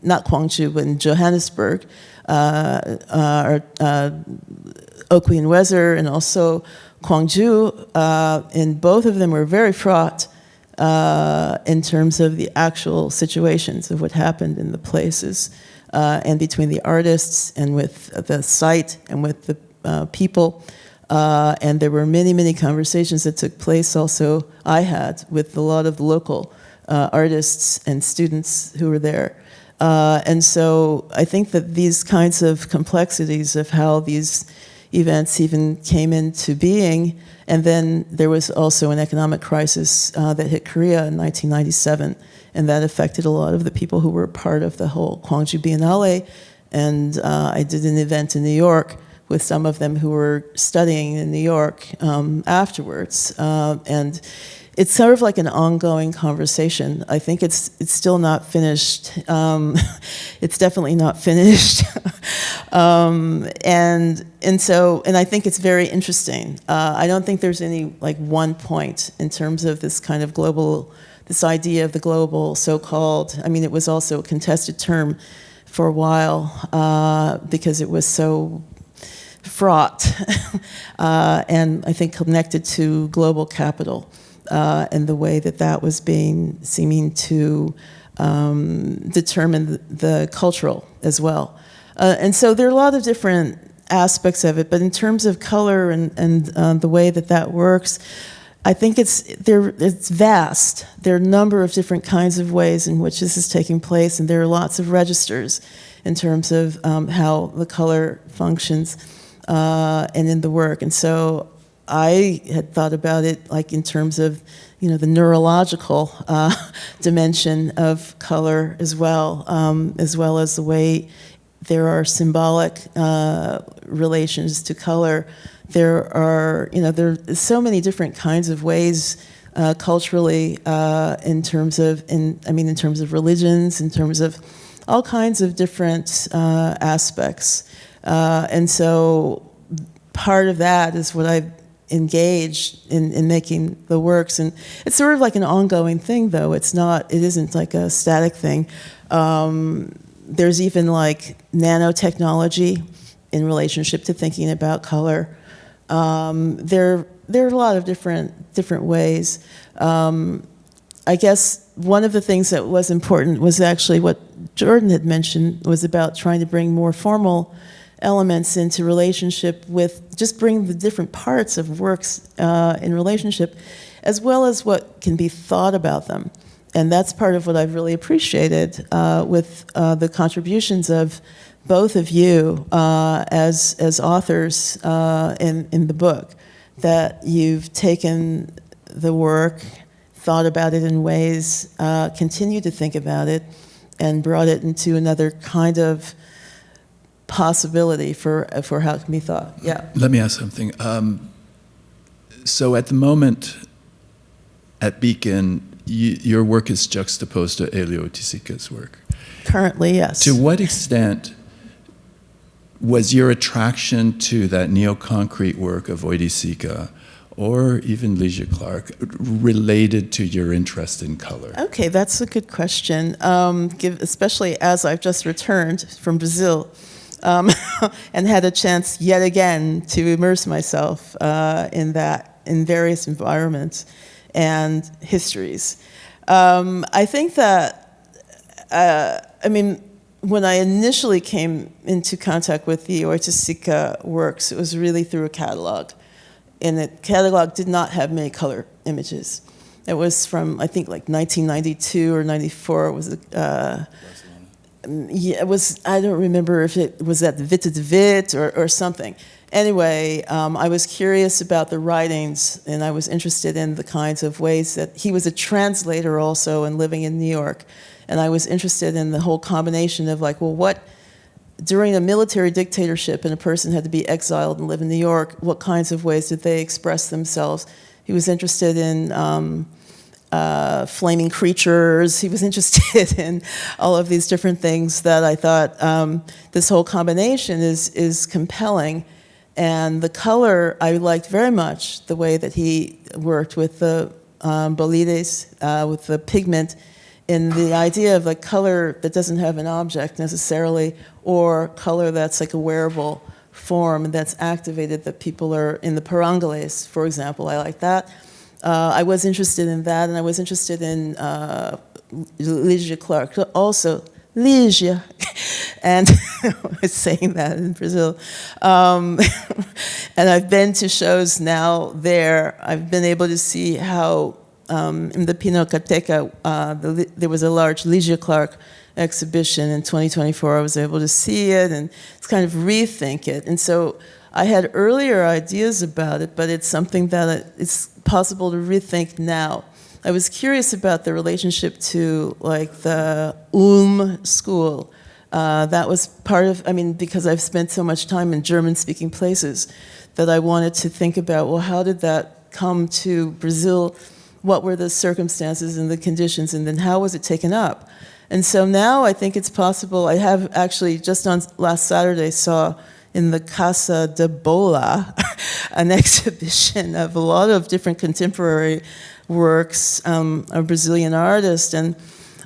Not Gwangju, but in Johannesburg, Okwi and Wezer, and also Gwangju, and both of them were very fraught in terms of the actual situations of what happened in the places, and between the artists and with the site and with the people. And there were many, many conversations that took place also, I had, with a lot of the local artists and students who were there. And so I think that these kinds of complexities of how these events even came into being, and then there was also an economic crisis that hit Korea in 1997, and that affected a lot of the people who were part of the whole Gwangju Biennale. And I did an event in New York with some of them who were studying in New York afterwards. And it's sort of like an ongoing conversation. I think it's still not finished. It's definitely not finished. And I think it's very interesting. I don't think there's any like one point in terms of this kind of global, this idea of the global so-called, it was also a contested term for a while because it was so fraught and I think connected to global capital and the way that was seeming to determine the cultural as well. And so there are a lot of different aspects of it, but in terms of color and the way that works, I think it's vast. There are a number of different kinds of ways in which this is taking place, and there are lots of registers in terms of how the color functions and in the work. And so I had thought about it like in terms of, the neurological dimension of color as well as the way there are symbolic relations to color. There are, there's so many different kinds of ways culturally in terms of religions, in terms of all kinds of different aspects. And so part of that is what I've engaged in making the works. And it's sort of like an ongoing thing, though. It isn't like a static thing. There's even like nanotechnology in relationship to thinking about color. There are a lot of different ways. I guess one of the things that was important was actually what Jordan had mentioned, was about trying to bring more formal elements into relationship with, just bring the different parts of works in relationship, as well as what can be thought about them. And that's part of what I've really appreciated with the contributions of both of you as authors in the book, that you've taken the work, thought about it in ways, continue to think about it, and brought it into another kind of possibility for how it can be thought. Yeah. Let me ask something. So at the moment, at Beacon, your work is juxtaposed to Elio Tisika's work. Currently, yes. To what extent was your attraction to that neo-concrete work of Oiticica, or even Ligia Clark, related to your interest in color? Okay, that's a good question, especially as I've just returned from Brazil and had a chance yet again to immerse myself in various environments and histories. I think that, when I initially came into contact with the Oiticica works, it was really through a catalog. And the catalog did not have many color images. It was from, I think, like 1992 or 94. It was, it was, I don't remember if it was at the Witte de Wit or something. Anyway, I was curious about the writings, and I was interested in the kinds of ways that he was a translator also and living in New York. And I was interested in the whole combination of like, well, what, during a military dictatorship and a person had to be exiled and live in New York, what kinds of ways did they express themselves? He was interested in flaming creatures. He was interested in all of these different things that I thought this whole combination is compelling. And the color, I liked very much the way that he worked with the bolides, with the pigment, in the idea of like color that doesn't have an object necessarily, or color that's like a wearable form that's activated, that people are in the perangeles, for example. I like that. I was interested in that, and I was interested in Ligia Clark, also Ligia, and I was saying that in Brazil. And I've been to shows now there. I've been able to see how in the Pinacoteca, there was a large Ligia Clark exhibition in 2024. I was able to see it and kind of rethink it. And so I had earlier ideas about it, but it's something that it's possible to rethink now. I was curious about the relationship to like the school. That was part of, because I've spent so much time in German-speaking places, that I wanted to think about, well, how did that come to Brazil? What were the circumstances and the conditions, and then how was it taken up? And so now I think it's possible. I have actually, just on last Saturday, saw in the Casa de Bola an exhibition of a lot of different contemporary works of Brazilian artists. And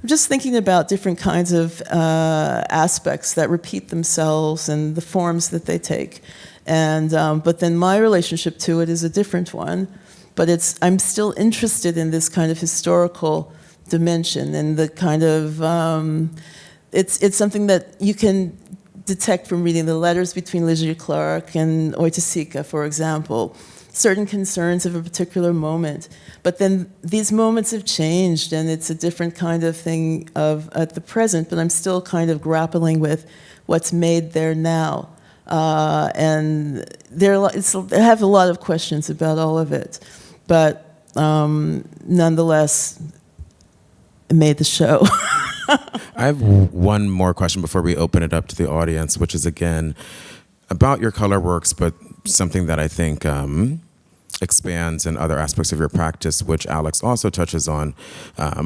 I'm just thinking about different kinds of aspects that repeat themselves and the forms that they take. And but then my relationship to it is a different one. But I'm still interested in this kind of historical dimension and the kind of, it's something that you can detect from reading the letters between Ligia Clark and Oiticica, for example, certain concerns of a particular moment. But then these moments have changed, and it's a different kind of thing at the present, but I'm still kind of grappling with what's made there now. And I have a lot of questions about all of it. But nonetheless, it made the show. I have one more question before we open it up to the audience, which is, again, about your color works, but something that I think expands in other aspects of your practice, which Alex also touches on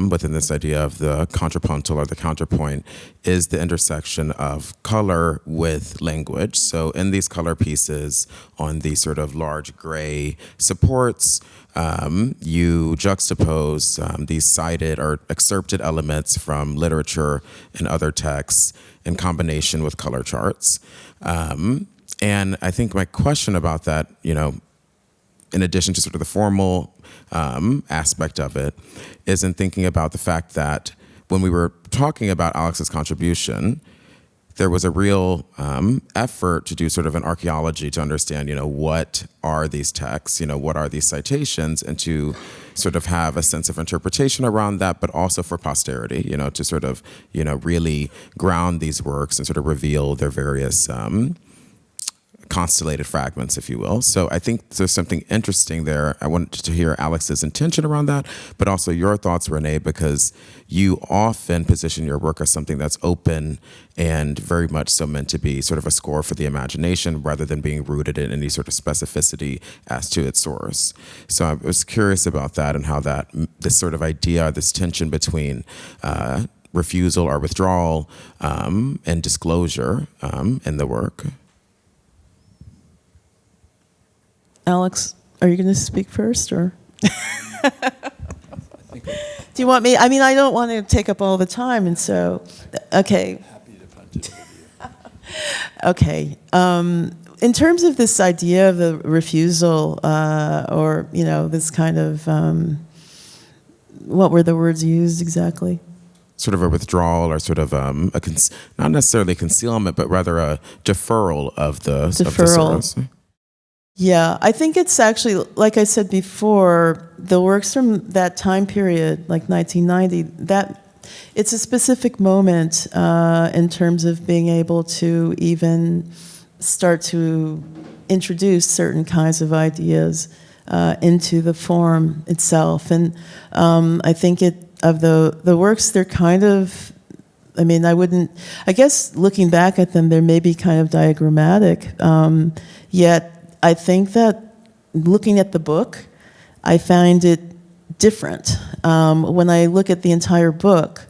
within this idea of the contrapuntal or the counterpoint, is the intersection of color with language. So in these color pieces on these sort of large gray supports, you juxtapose these cited or excerpted elements from literature and other texts in combination with color charts. And I think my question about that, in addition to sort of the formal aspect of it, is in thinking about the fact that when we were talking about Alex's contribution, there was a real effort to do sort of an archaeology to understand, what are these texts, what are these citations, and to sort of have a sense of interpretation around that, but also for posterity, to sort of, really ground these works and sort of reveal their various constellated fragments, if you will. So I think there's something interesting there. I wanted to hear Alex's intention around that, but also your thoughts, Renée, because you often position your work as something that's open and very much so meant to be sort of a score for the imagination rather than being rooted in any sort of specificity as to its source. So I was curious about that and how this sort of idea, this tension between refusal or withdrawal and disclosure in the work. Alex, are you going to speak first, or? Do you want me? I mean, I don't want to take up all the time, and so, okay. Happy to punt it with you. Okay. In terms of this idea of the refusal, or, this kind of, what were the words used exactly? Sort of a withdrawal, or sort of not necessarily concealment, but rather a deferral of the source. Yeah, I think it's actually, like I said before, the works from that time period, like 1990, it's a specific moment in terms of being able to even start to introduce certain kinds of ideas into the form itself. And I think of the works, they're kind of, I guess looking back at them, they may be kind of diagrammatic, yet I think that looking at the book, I find it different. When I look at the entire book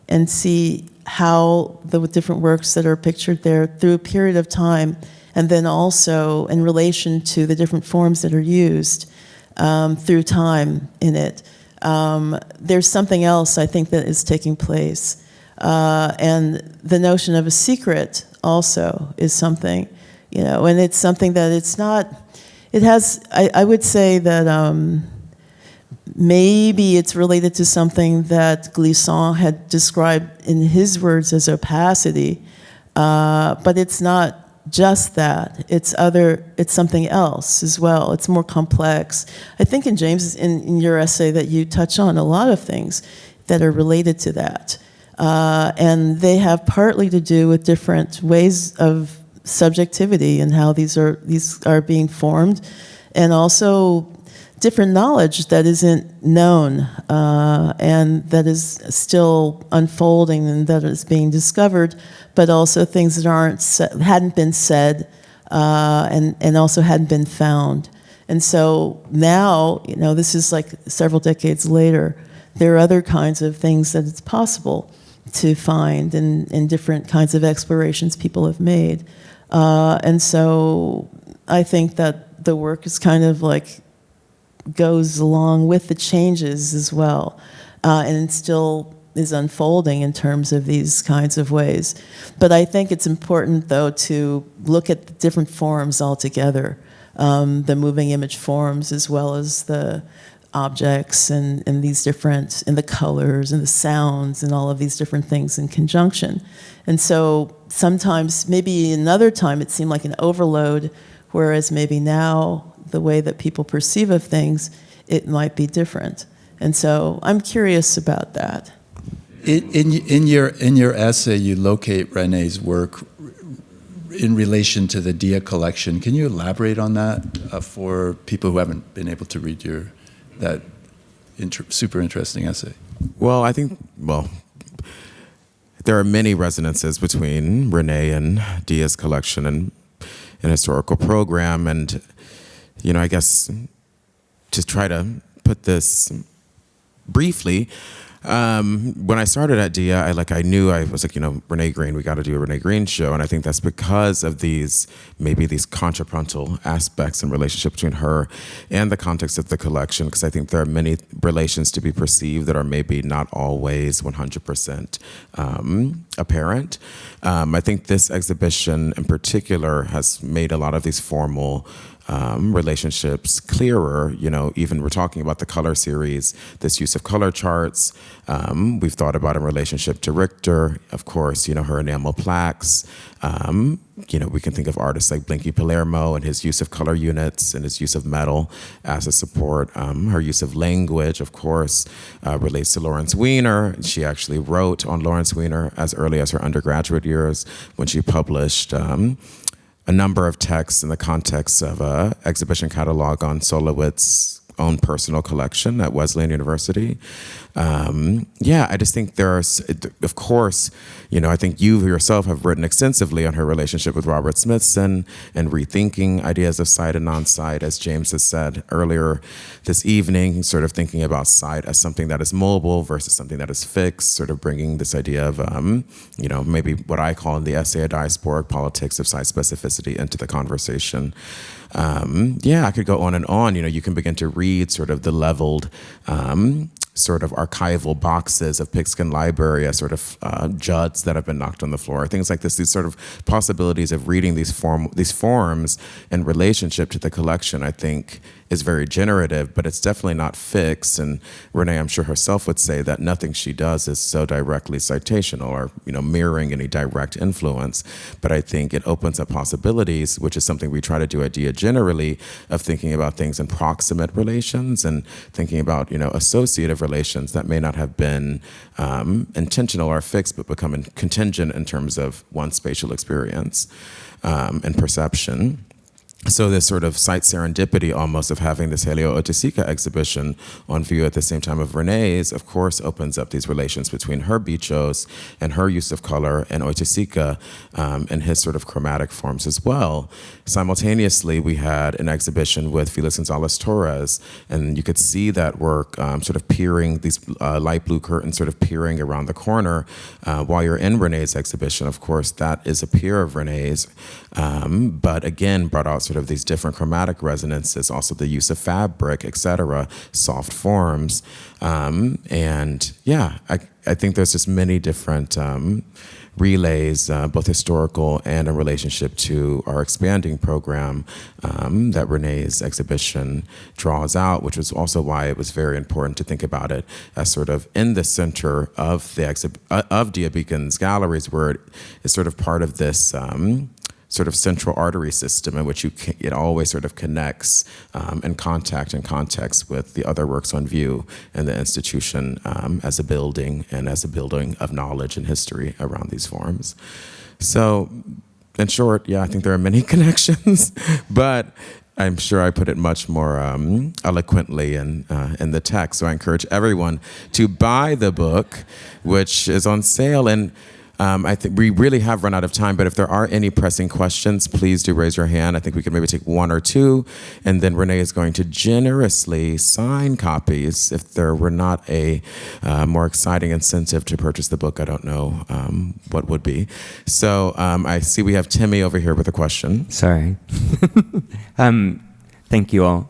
and see how the different works that are pictured there through a period of time, and then also in relation to the different forms that are used through time in it, there's something else I think that is taking place. And the notion of a secret also is something, and it's something that it's not, it has, I would say that maybe it's related to something that Glissant had described in his words as opacity, but it's not just that. It's something else as well. It's more complex. I think in James, in your essay, that you touch on a lot of things that are related to that. And they have partly to do with different ways of subjectivity and how these are being formed, and also different knowledge that isn't known and that is still unfolding and that is being discovered, but also things that hadn't been said and also hadn't been found. And so now, this is like several decades later, there are other kinds of things that it's possible to find in different kinds of explorations people have made. And so I think that the work is kind of like goes along with the changes as well, and it still is unfolding in terms of these kinds of ways. But I think it's important, though, to look at the different forms altogether, the moving image forms as well as the objects and these different, and the colors and the sounds and all of these different things in conjunction. And so sometimes, maybe another time, it seemed like an overload, whereas maybe now the way that people perceive of things, it might be different. And so I'm curious about that. In your essay, you locate Renée's work in relation to the Dia collection. Can you elaborate on that for people who haven't been able to read that super interesting essay? Well, I think, there are many resonances between Renée and Dia's collection and an historical program. And, I guess to try to put this briefly, when I started at DIA, I knew I was like, Renée Green, we got to do a Renée Green show. And I think that's because of these contrapuntal aspects in relationship between her and the context of the collection, because I think there are many relations to be perceived that are maybe not always 100% apparent. I think this exhibition in particular has made a lot of these formal relationships clearer. Even we're talking about the color series, this use of color charts. We've thought about in relationship to Richter, of course, her enamel plaques. We can think of artists like Blinky Palermo and his use of color units and his use of metal as a support. Her use of language, of course, relates to Lawrence Weiner. She actually wrote on Lawrence Weiner as early as her undergraduate years when she published a number of texts in the context of an exhibition catalog on Solowitz's own personal collection at Wesleyan University. I just think of course, I think you yourself have written extensively on her relationship with Robert Smithson and rethinking ideas of sight and non-sight, as James has said earlier this evening, sort of thinking about sight as something that is mobile versus something that is fixed, sort of bringing this idea of, maybe what I call in the essay a diasporic politics of sight specificity into the conversation. I could go on and on. You can begin to read sort of the leveled sort of archival boxes of Pigskin Library as sort of juds that have been knocked on the floor, things like this, these sort of possibilities of reading these forms in relationship to the collection, I think, is very generative, but it's definitely not fixed. And Renée, I'm sure herself would say that nothing she does is so directly citational or, mirroring any direct influence. But I think it opens up possibilities, which is something we try to do at DIA generally, of thinking about things in proximate relations and thinking about, associative relations that may not have been intentional or fixed, but become contingent in terms of one's spatial experience and perception. So this sort of sight serendipity almost of having this Helio Oiticica exhibition on view at the same time of Renée's, of course, opens up these relations between her bichos and her use of color and Oiticica and his sort of chromatic forms as well. Simultaneously, we had an exhibition with Felix Gonzalez Torres, and you could see that work sort of peering, these light blue curtains sort of peering around the corner while you're in Renée's exhibition. Of course, that is a peer of Renée's, but again, brought out sort of these different chromatic resonances, also the use of fabric, etc., soft forms. I think there's just many different relays, both historical and in relationship to our expanding program that Renée's exhibition draws out, which was also why it was very important to think about it as sort of in the center of the of DIA Beacon's galleries, where it is sort of part of this sort of central artery system in which it always sort of connects in context with the other works on view and the institution as a building and as a building of knowledge and history around these forms. So in short, I think there are many connections, but I'm sure I put it much more eloquently in the text. So I encourage everyone to buy the book, which is on sale. And I think we really have run out of time, but if there are any pressing questions, please do raise your hand. I think we can maybe take one or two, and then Renée is going to generously sign copies. If there were not a more exciting incentive to purchase the book, I don't know what would be. So I see we have Timmy over here with a question. Sorry. Thank you all.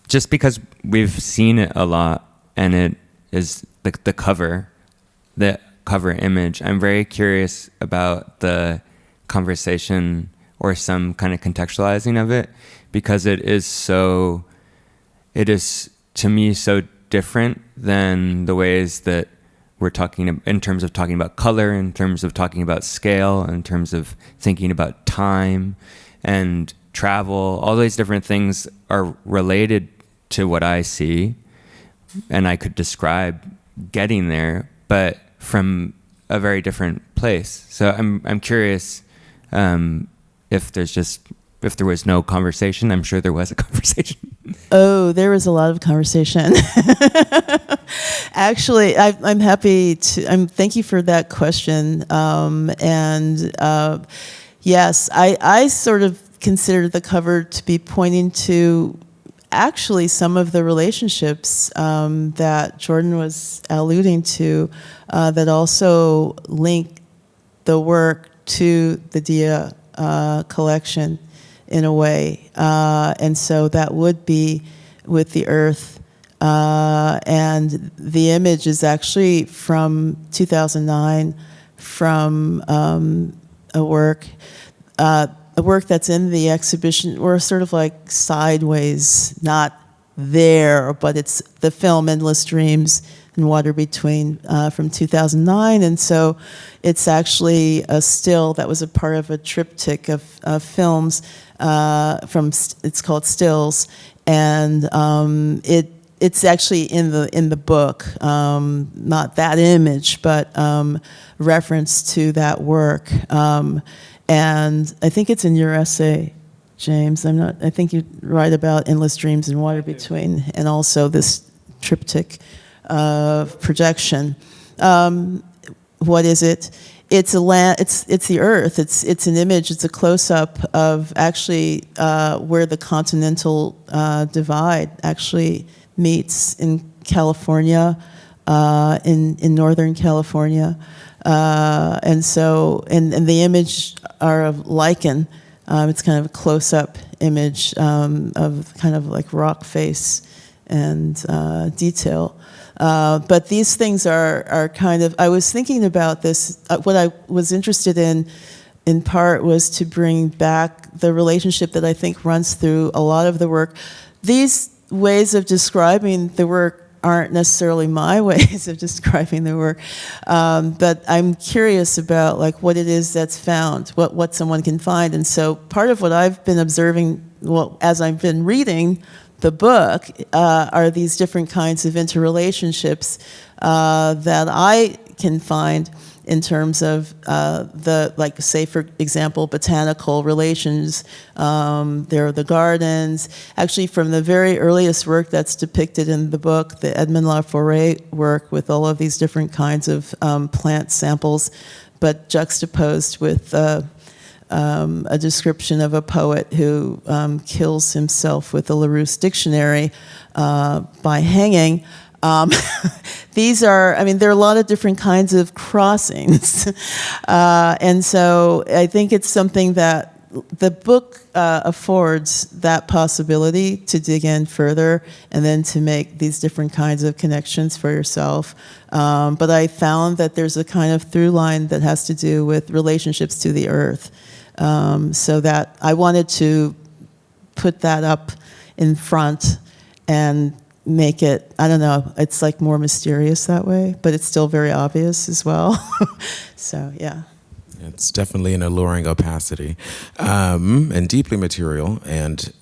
Just because we've seen it a lot, and it is the cover, the cover image, I'm very curious about the conversation or some kind of contextualizing of it, because it is to me so different than the ways that we're talking in terms of talking about color, in terms of talking about scale, in terms of thinking about time and travel. All these different things are related to what I see, and I could describe getting there, but from a very different place. So I'm curious if there was no conversation. I'm sure there was a conversation. Oh, there was a lot of conversation. Actually, I'm happy to. Thank you for that question. Yes, I sort of consider the cover to be pointing to actually some of the relationships that Jordan was alluding to that also link the work to the Dia collection in a way. And so that would be with the earth. And the image is actually from 2009 from a work that's in the exhibition, or sort of like sideways, not there, but it's the film Endless Dreams and Water Between from 2009. And so it's actually a still that was a part of a triptych of films it's called Stills. And it's actually in the book, not that image, but reference to that work. And I think it's in your essay, James. I think you write about Endless Dreams and Water Between, and also this triptych of projection. What is it? It's a land. It's the Earth. It's an image. It's a close-up of actually where the continental divide actually meets in California, in Northern California. And so, and the image are of lichen. It's kind of a close-up image of kind of like rock face and detail. But these things are kind of, I was thinking about this, what I was interested in part was to bring back the relationship that I think runs through a lot of the work. These ways of describing the work aren't necessarily my ways of describing the work, but I'm curious about like what it is that's found, what someone can find. And so part of what I've been observing, well, as I've been reading the book, are these different kinds of interrelationships that I can find in terms of like, say, for example, botanical relations. There are the gardens. Actually, from the very earliest work that's depicted in the book, the Edmond Laforêt work with all of these different kinds of plant samples, but juxtaposed with a description of a poet who kills himself with a Larousse dictionary by hanging. These are, I mean, there are a lot of different kinds of crossings. And so I think it's something that the book affords that possibility to dig in further and then to make these different kinds of connections for yourself. But I found that there's a kind of through line that has to do with relationships to the earth. So that I wanted to put that up in front and make it, I don't know, it's like more mysterious that way, but it's still very obvious as well. So, yeah. It's definitely an alluring opacity and deeply material. And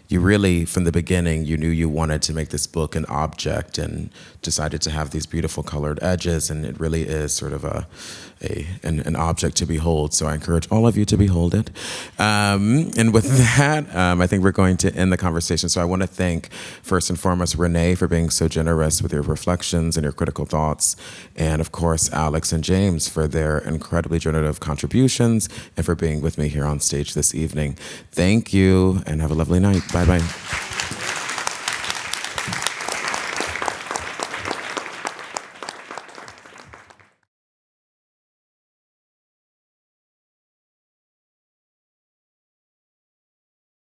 you really, from the beginning, you knew you wanted to make this book an object and decided to have these beautiful colored edges. And it really is sort of an object to behold. So I encourage all of you to behold it. And with that, I think we're going to end the conversation. So I want to thank, first and foremost, Renee for being so generous with your reflections and your critical thoughts. And of course, Alex and James for their incredibly generative contributions and for being with me here on stage this evening. Thank you and have a lovely night. Bye-bye.